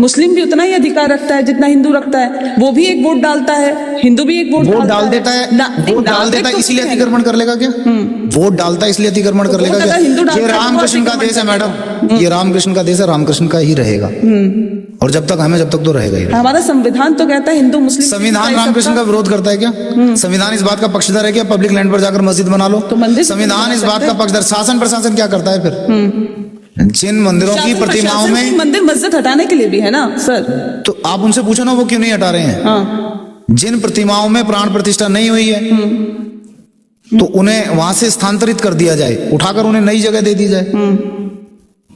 मुस्लिम भी उतना ही अधिकार रखता है जितना हिंदू रखता है। वो भी एक वोट डालता है, हिंदू भी एक वोट डाल देता है। वोट डाल देता है इसलिए अतिक्रमण कर लेगा क्या? वोट डालता है इसलिए अतिक्रमण कर लेगा क्या? ये रामकृष्ण का देश है मैडम, ये रामकृष्ण का देश है, रामकृष्ण का ही रहेगा। और जब तक तो रहेगा ही। हमारा संविधान तो कहता है हिंदू मुस्लिम। संविधान रामकृष्ण का विरोध करता है क्या? संविधान इस बात का पक्षधर है क्या पब्लिक लैंड पर जाकर मस्जिद बना लो? तो मंदिर संविधान इस बात का पक्षधर। शासन प्रशासन क्या करता है फिर? जिन मंदिरों की प्रतिमाओं में मंदिर मस्जिद हटाने के लिए भी है ना सर, तो आप उनसे पूछो ना वो क्यों नहीं हटा रहे हैं। हाँ। जिन प्रतिमाओं में प्राण प्रतिष्ठा नहीं हुई है तो उन्हें वहां से स्थानांतरित कर दिया जाए, उठाकर उन्हें नई जगह दे दी जाए।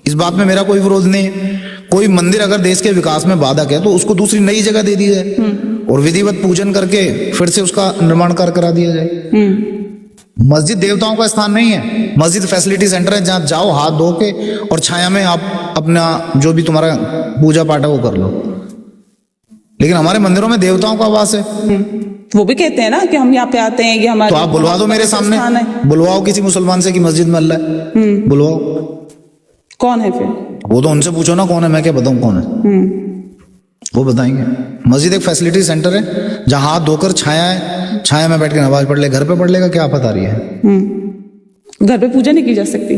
इस बात में मेरा कोई विरोध नहीं है। कोई मंदिर अगर देश के विकास में बाधक है तो उसको दूसरी नई जगह दे दी जाए और विधिवत पूजन करके फिर से उसका निर्माण कार्य करा दिया जाए। मस्जिद देवताओं का स्थान नहीं है, मस्जिद फैसिलिटी सेंटर है जहां जाओ हाथ धो के और छाया में आप अपना जो भी तुम्हारा पूजा पाठ है वो कर लो। लेकिन हमारे मंदिरों में देवताओं का वास है। वो भी कहते हैं ना कि हम यहाँ पे आते हैं, ये हमारे। तो आप बुलवा दो मेरे सामने, बुलवाओ किसी मुसलमान से कि मस्जिद में अल्लाह है, बुलवाओ। कौन है फिर? वो तो उनसे पूछो ना कौन है, मैं क्या बताऊं कौन है, वो बताएंगे। मस्जिद एक फैसिलिटी सेंटर है जहां हाथ धोकर छाया है, छाया में बैठ के नमाज पढ़ ले। घर पे पढ़ लेगा क्या आफत आ रही है? घर पे पूजा नहीं की जा सकती?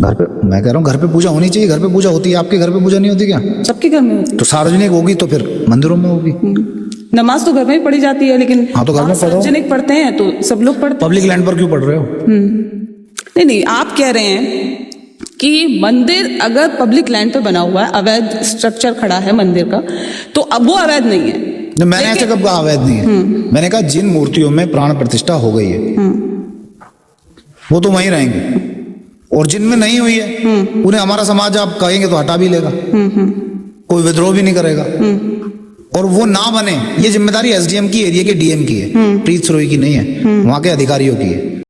घर पे मैं कह रहा हूँ घर पे पूजा होनी चाहिए। घर पे पूजा होती है, आपके घर पे पूजा नहीं होती क्या? सबके घर में होती है। तो सार्वजनिक होगी तो फिर मंदिरों में होगी। नमाज तो घर में ही पढ़ी जाती है, लेकिन हाँ तो घर में पढ़ो। सार्वजनिक पढ़ते हैं तो सब लोग पढ़ते। पब्लिक लैंड पर क्यों पढ़ रहे हो? नहीं, आप कह रहे हैं कि मंदिर अगर पब्लिक लैंड पे बना हुआ है, अवैध स्ट्रक्चर खड़ा है मंदिर का, तो अब वो अवैध नहीं है। मैंने ऐसे कब कहा अवैध नहीं है? मैंने कहा जिन मूर्तियों में प्राण प्रतिष्ठा हो गई है वो तो वहीं रहेंगे, और जिनमें नहीं हुई है उन्हें हमारा समाज आप कहेंगे तो हटा भी लेगा, कोई विद्रोह भी नहीं करेगा। और वो ना बने ये जिम्मेदारी एसडीएम की, एरिया के डीएम की है, प्रीत सरोई की नहीं है, वहां के अधिकारियों की है।